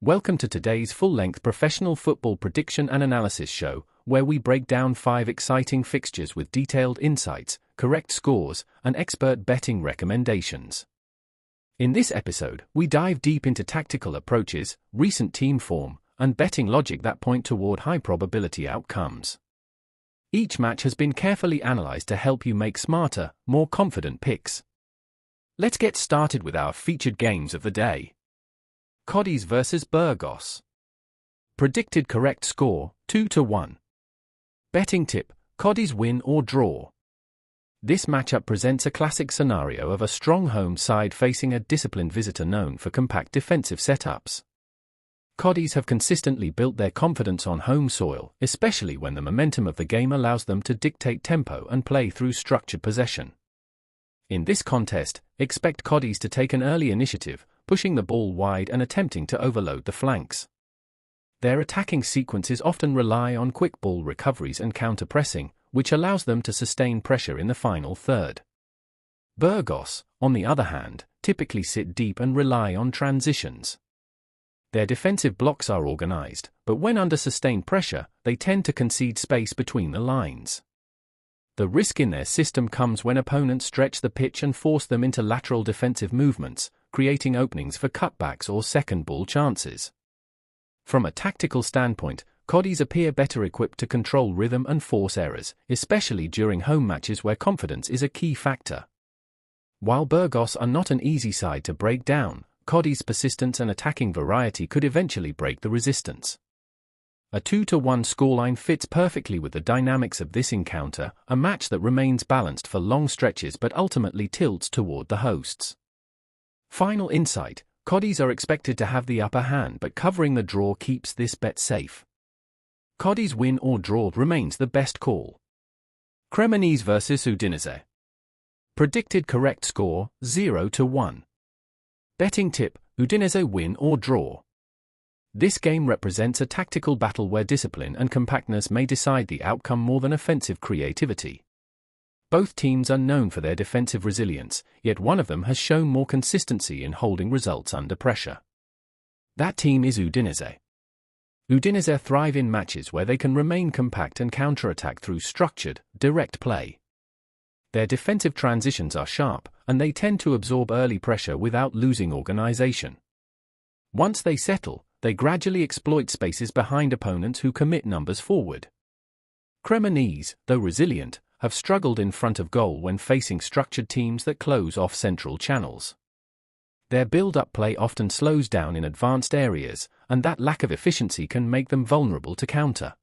Welcome to today's full-length professional football prediction and analysis show, where we break down 5 exciting fixtures with detailed insights, correct scores, and expert betting recommendations. In this episode, we dive deep into tactical approaches, recent team form, and betting logic that point toward high-probability outcomes. Each match has been carefully analyzed to help you make smarter, more confident picks. Let's get started with our featured games of the day. Cadiz vs Burgos. Predicted correct score, 2-1. Betting tip, Cadiz win or draw. This matchup presents a classic scenario of a strong home side facing a disciplined visitor known for compact defensive setups. Cadiz have consistently built their confidence on home soil, especially when the momentum of the game allows them to dictate tempo and play through structured possession. In this contest, expect Cadiz to take an early initiative, pushing the ball wide and attempting to overload the flanks. Their attacking sequences often rely on quick ball recoveries and counter-pressing, which allows them to sustain pressure in the final third. Burgos, on the other hand, typically sit deep and rely on transitions. Their defensive blocks are organized, but when under sustained pressure, they tend to concede space between the lines. The risk in their system comes when opponents stretch the pitch and force them into lateral defensive movements, creating openings for cutbacks or second ball chances. From a tactical standpoint, Cadiz appear better equipped to control rhythm and force errors, especially during home matches where confidence is a key factor. While Burgos are not an easy side to break down, Cadiz's persistence and attacking variety could eventually break the resistance. A 2-1 scoreline fits perfectly with the dynamics of this encounter, a match that remains balanced for long stretches but ultimately tilts toward the hosts. Final insight, Cadiz are expected to have the upper hand, but covering the draw keeps this bet safe. Cadiz win or draw remains the best call. Cremonese vs Udinese. Predicted correct score, 0-1. Betting tip, Udinese win or draw. This game represents a tactical battle where discipline and compactness may decide the outcome more than offensive creativity. Both teams are known for their defensive resilience, yet one of them has shown more consistency in holding results under pressure. That team is Udinese. Udinese thrive in matches where they can remain compact and counterattack through structured, direct play. Their defensive transitions are sharp, and they tend to absorb early pressure without losing organization. Once they settle, they gradually exploit spaces behind opponents who commit numbers forward. Cremonese, though resilient, have struggled in front of goal when facing structured teams that close off central channels. Their build-up play often slows down in advanced areas, and that lack of efficiency can make them vulnerable to counter.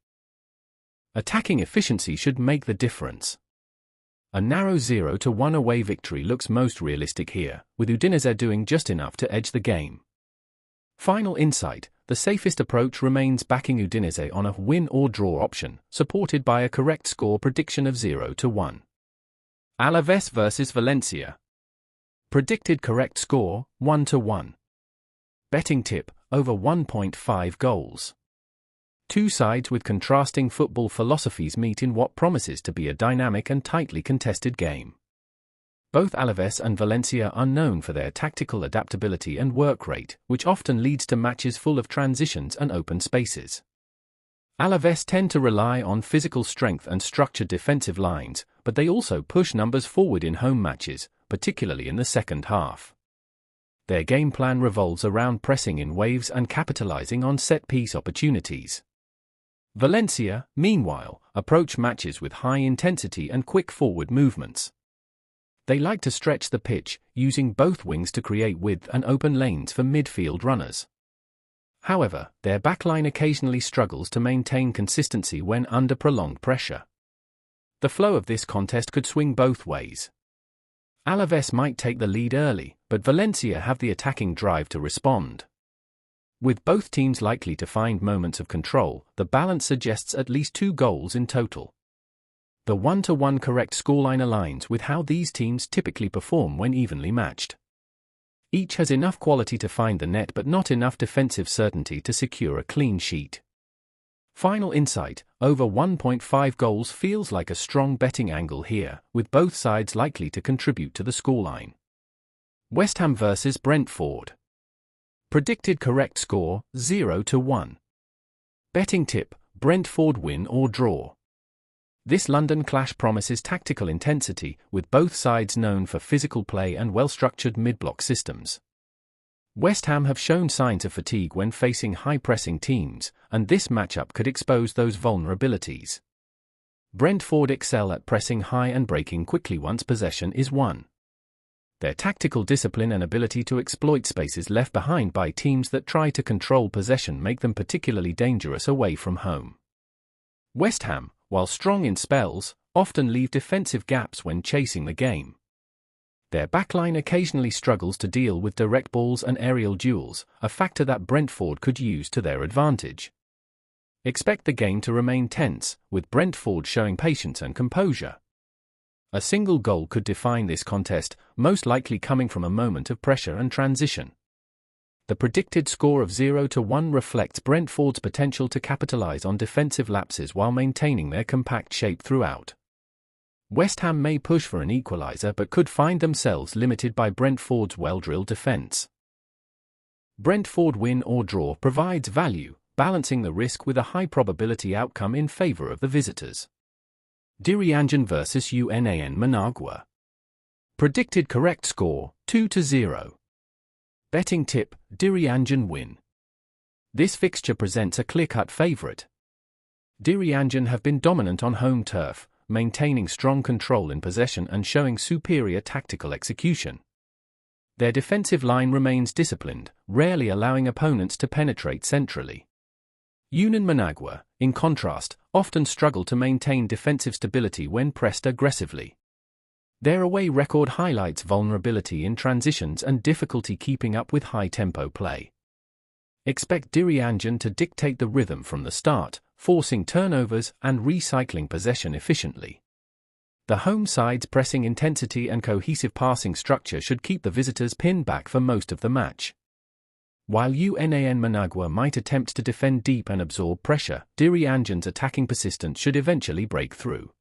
Attacking efficiency should make the difference. A narrow 0-1 away victory looks most realistic here, with Udinese doing just enough to edge the game. Final insight, the safest approach remains backing Udinese on a win or draw option, supported by a correct score prediction of 0-1. Alaves vs Valencia. Predicted correct score, 1-1. Betting tip, over 1.5 goals. Two sides with contrasting football philosophies meet in what promises to be a dynamic and tightly contested game. Both Alaves and Valencia are known for their tactical adaptability and work rate, which often leads to matches full of transitions and open spaces. Alaves tend to rely on physical strength and structured defensive lines, but they also push numbers forward in home matches, particularly in the second half. Their game plan revolves around pressing in waves and capitalizing on set-piece opportunities. Valencia, meanwhile, approach matches with high intensity and quick forward movements. They like to stretch the pitch, using both wings to create width and open lanes for midfield runners. However, their backline occasionally struggles to maintain consistency when under prolonged pressure. The flow of this contest could swing both ways. Alaves might take the lead early, but Valencia have the attacking drive to respond. With both teams likely to find moments of control, the balance suggests at least 2 goals in total. The 1-1 correct scoreline aligns with how these teams typically perform when evenly matched. Each has enough quality to find the net but not enough defensive certainty to secure a clean sheet. Final insight, over 1.5 goals feels like a strong betting angle here, with both sides likely to contribute to the scoreline. West Ham vs Brentford. Predicted correct score, 0-1. Betting tip, Brentford win or draw. This London clash promises tactical intensity, with both sides known for physical play and well-structured mid-block systems. West Ham have shown signs of fatigue when facing high-pressing teams, and this matchup could expose those vulnerabilities. Brentford excel at pressing high and breaking quickly once possession is won. Their tactical discipline and ability to exploit spaces left behind by teams that try to control possession make them particularly dangerous away from home. West Ham, while strong in spells, often leave defensive gaps when chasing the game. Their backline occasionally struggles to deal with direct balls and aerial duels, a factor that Brentford could use to their advantage. Expect the game to remain tense, with Brentford showing patience and composure. A single goal could define this contest, most likely coming from a moment of pressure and transition. The predicted score of 0-1 reflects Brentford's potential to capitalize on defensive lapses while maintaining their compact shape throughout. West Ham may push for an equalizer but could find themselves limited by Brentford's well-drilled defense. Brentford win or draw provides value, balancing the risk with a high probability outcome in favor of the visitors. Diriangen vs UN Managua. Predicted correct score, 2-0. Betting tip, Diriangen win. This fixture presents a clear-cut favourite. Diriangen have been dominant on home turf, maintaining strong control in possession and showing superior tactical execution. Their defensive line remains disciplined, rarely allowing opponents to penetrate centrally. UN Managua, in contrast, often struggle to maintain defensive stability when pressed aggressively. Their away record highlights vulnerability in transitions and difficulty keeping up with high-tempo play. Expect Diriangen to dictate the rhythm from the start, forcing turnovers and recycling possession efficiently. The home side's pressing intensity and cohesive passing structure should keep the visitors pinned back for most of the match. While UN Managua might attempt to defend deep and absorb pressure, Diriangen's attacking persistence should eventually break through.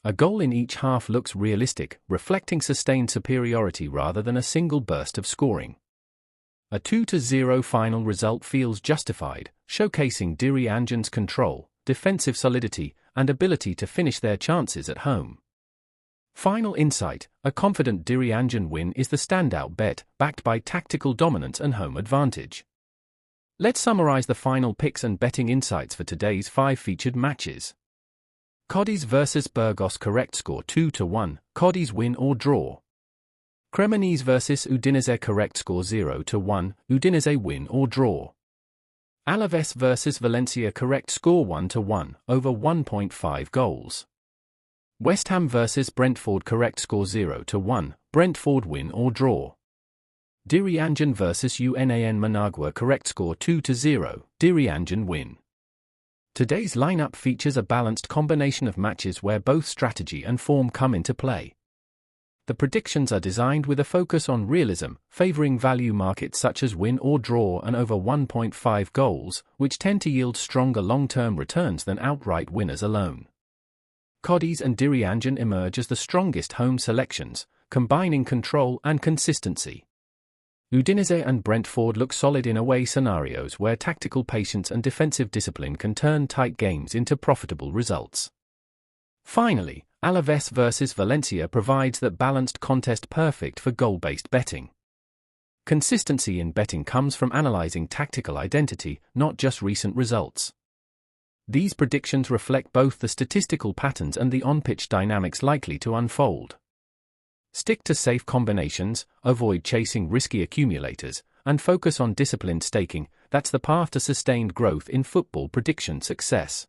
A goal in each half looks realistic, reflecting sustained superiority rather than a single burst of scoring. A 2-0 final result feels justified, showcasing Diriangen's control, defensive solidity, and ability to finish their chances at home. Final insight, a confident Diriangen win is the standout bet, backed by tactical dominance and home advantage. Let's summarize the final picks and betting insights for today's 5 featured matches. Cadiz vs Burgos correct score 2-1, Cadiz win or draw. Cremonese vs Udinese correct score 0-1, Udinese win or draw. Alaves vs Valencia correct score 1-1, over 1.5 goals. West Ham vs Brentford correct score 0-1, Brentford win or draw. Diriangen vs UN Managua correct score 2-0, Diriangen win. Today's lineup features a balanced combination of matches where both strategy and form come into play. The predictions are designed with a focus on realism, favoring value markets such as win or draw and over 1.5 goals, which tend to yield stronger long-term returns than outright winners alone. Cadiz and Diriangen emerge as the strongest home selections, combining control and consistency. Udinese and Brentford look solid in away scenarios where tactical patience and defensive discipline can turn tight games into profitable results. Finally, Alaves vs Valencia provides that balanced contest perfect for goal-based betting. Consistency in betting comes from analyzing tactical identity, not just recent results. These predictions reflect both the statistical patterns and the on-pitch dynamics likely to unfold. Stick to safe combinations, avoid chasing risky accumulators, and focus on disciplined staking. That's the path to sustained growth in football prediction success.